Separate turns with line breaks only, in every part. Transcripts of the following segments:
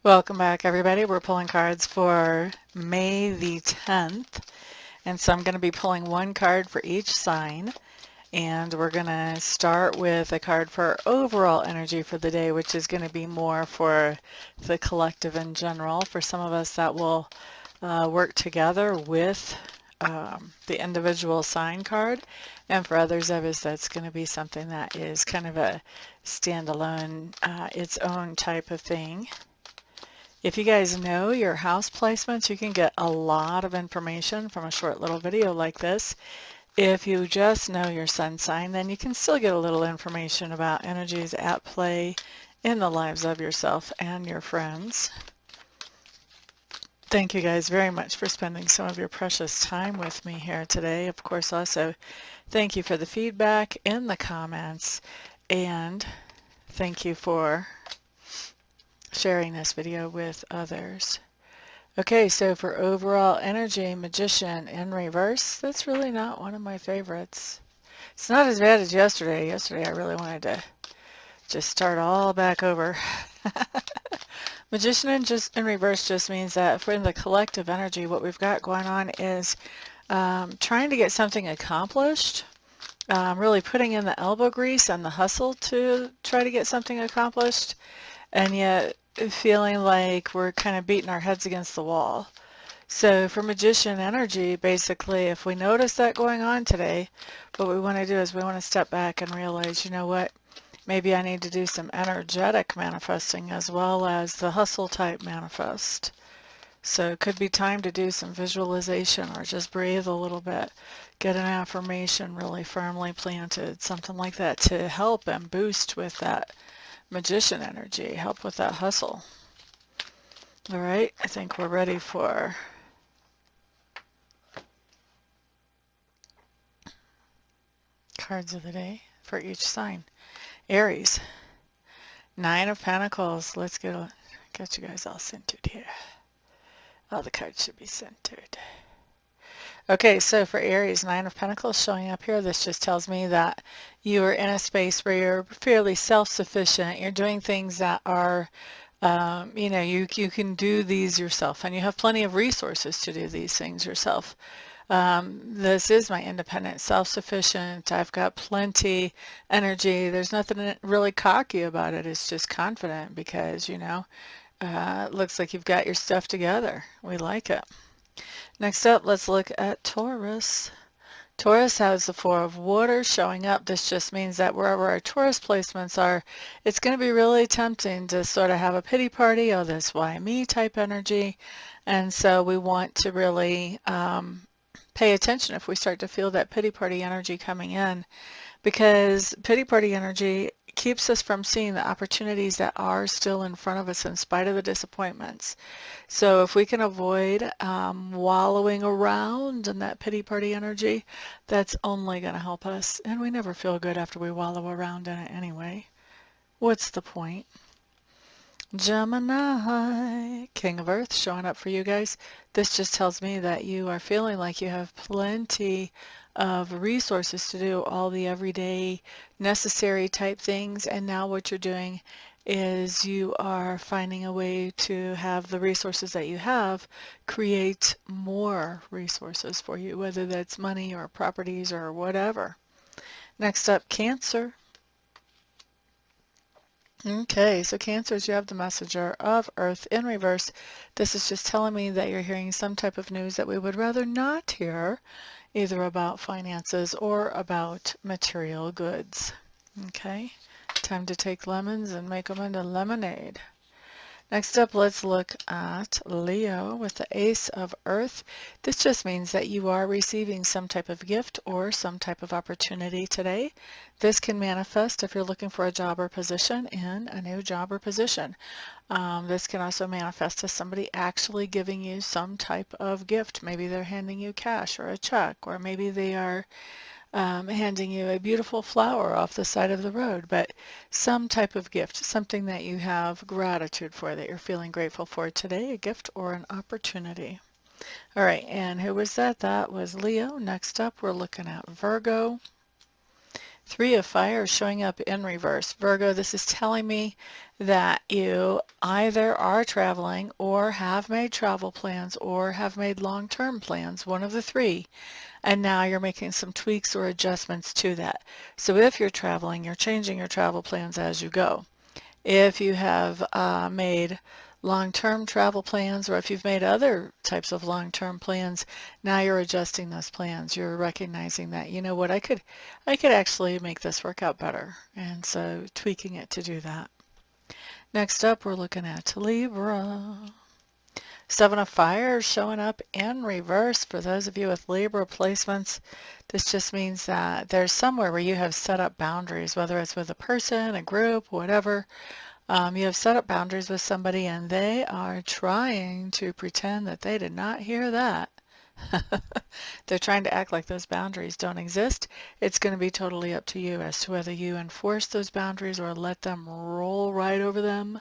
Welcome back, everybody. We're pulling cards for May the 10th. And so I'm going to be pulling one card for each sign. And we're going to start with a card for overall energy for the day, which is going to be more for the collective in general. For some of us, that will work together with the individual sign card. And for others of us, that's going to be something that is kind of a standalone, its own type of thing. If you guys know your house placements, you can get a lot of information from a short little video like this. If you just know your sun sign, then you can still get a little information about energies at play in the lives of yourself and your friends. Thank you guys very much for spending some of your precious time with me here today. Of course, also thank you for the feedback in the comments, and thank you for sharing this video with others. Okay, so for overall energy, Magician in reverse, that's really not one of my favorites. It's not as bad as yesterday. Yesterday I really wanted to just start all back over. Magician in reverse just means that if we're in the collective energy, what we've got going on is trying to get something accomplished, really putting in the elbow grease and the hustle to try to get something accomplished, and yet feeling like we're kind of beating our heads against the wall. So for Magician energy, basically, if we notice that going on today, what we want to do is we want to step back and realize, you know what, maybe I need to do some energetic manifesting as well as the hustle type manifest. So it could be time to do some visualization or just breathe a little bit, get an affirmation really firmly planted, something like that to help and boost with that Magician energy, help with that hustle. All right, I think we're ready for cards of the day for each sign. Aries, Nine of Pentacles. Let's get you guys all centered here. All the cards should be centered. Okay, so for Aries, Nine of Pentacles showing up here, this just tells me that you are in a space where you're fairly self-sufficient. You're doing things that are, you can do these yourself, and you have plenty of resources to do these things yourself. This is my independent, self-sufficient. I've got plenty energy. There's nothing really cocky about it. It's just confident because, it looks like you've got your stuff together. We like it. Next up, let's look at Taurus. Taurus has the Four of Water showing up. This just means that wherever our Taurus placements are, it's going to be really tempting to sort of have a pity party, oh, this why me type energy. And so we want to really pay attention if we start to feel that pity party energy coming in, because pity party energy keeps us from seeing the opportunities that are still in front of us in spite of the disappointments. So if we can avoid wallowing around in that pity party energy, that's only going to help us. And we never feel good after we wallow around in it anyway. What's the point? Gemini, King of Earth, showing up for you guys. This just tells me that you are feeling like you have plenty of resources to do all the everyday necessary type things, and now what you're doing is you are finding a way to have the resources that you have create more resources for you, whether that's money or properties or whatever. Next up, Cancer. Okay, so Cancers, you have the Messenger of Earth in reverse. This is just telling me that you're hearing some type of news that we would rather not hear, either about finances or about material goods. Okay, time to take lemons and make them into lemonade. Next up, let's look at Leo with the Ace of Earth. This just means that you are receiving some type of gift or some type of opportunity today. This can manifest if you're looking for a job or position in a new job or position. This can also manifest as somebody actually giving you some type of gift. Maybe they're handing you cash or a check, or maybe they are handing you a beautiful flower off the side of the road, but some type of gift, something that you have gratitude for, that you're feeling grateful for today, a gift or an opportunity. All right, and who was that? That was Leo. Next up, we're looking at Virgo. Three of Fire showing up in reverse. Virgo, this is telling me that you either are traveling or have made travel plans or have made long-term plans, one of the three, and now you're making some tweaks or adjustments to that. So if you're traveling, you're changing your travel plans as you go. If you have made long-term travel plans, or if you've made other types of long-term plans, now you're adjusting those plans. You're recognizing that, you know what, I could actually make this work out better, and so tweaking it to do that. Next up, we're looking at Libra. Seven of Fire showing up in reverse. For those of you with Libra placements, this just means that there's somewhere where you have set up boundaries, whether it's with a person, a group, whatever. You have set up boundaries with somebody and they are trying to pretend that they did not hear that. They're trying to act like those boundaries don't exist. It's going to be totally up to you as to whether you enforce those boundaries or let them roll right over them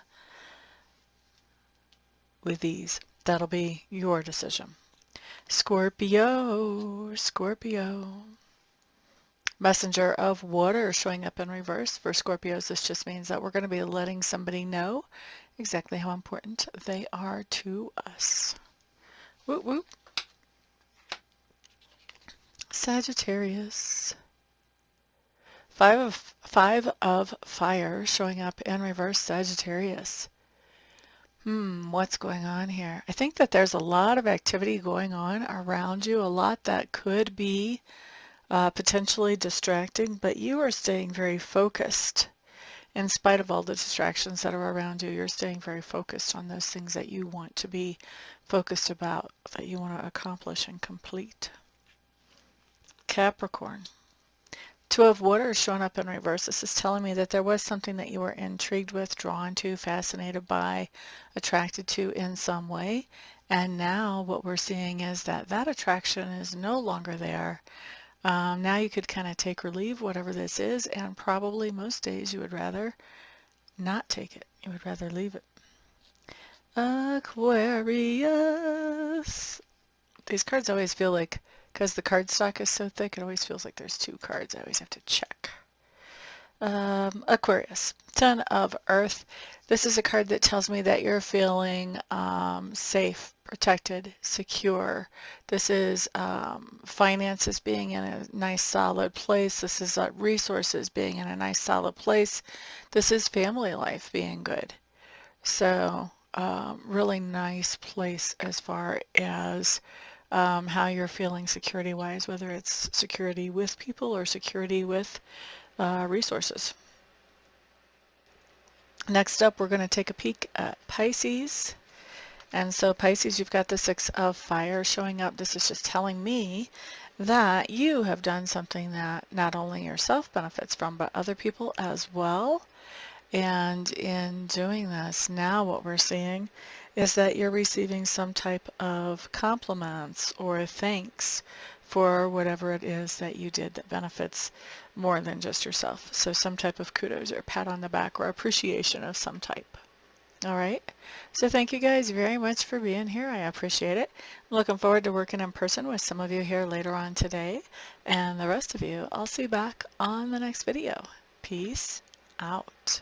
with ease. That'll be your decision. Scorpio, Scorpio. Messenger of Water showing up in reverse. For Scorpios, this just means that we're going to be letting somebody know exactly how important they are to us. Whoop, whoop. Sagittarius. Five of Fire showing up in reverse. Sagittarius. What's going on here? I think that there's a lot of activity going on around you, a lot that could be potentially distracting, but you are staying very focused. In spite of all the distractions that are around you, you're staying very focused on those things that you want to be focused about, that you want to accomplish and complete. Capricorn. Two of Water is showing up in reverse. This is telling me that there was something that you were intrigued with, drawn to, fascinated by, attracted to in some way. And now what we're seeing is that that attraction is no longer there. Now you could kind of take or leave whatever this is, and probably most days you would rather not take it. You would rather leave it. Aquarius. These cards always feel like, because the cardstock is so thick, it always feels like there's two cards. I always have to check. Aquarius, Ten of Earth. This is a card that tells me that you're feeling safe, protected, secure. This is finances being in a nice solid place. This is resources being in a nice solid place. This is family life being good. So really nice place as far as how you're feeling security-wise, whether it's security with people or security with resources. Next up, we're going to take a peek at Pisces. And so Pisces, you've got the Six of Fire showing up. This is just telling me that you have done something that not only yourself benefits from, but other people as well. And in doing this, now what we're seeing is that you're receiving some type of compliments or thanks for whatever it is that you did that benefits more than just yourself. So some type of kudos or pat on the back or appreciation of some type. All right. So thank you guys very much for being here. I appreciate it. I'm looking forward to working in person with some of you here later on today. And the rest of you, I'll see you back on the next video. Peace out.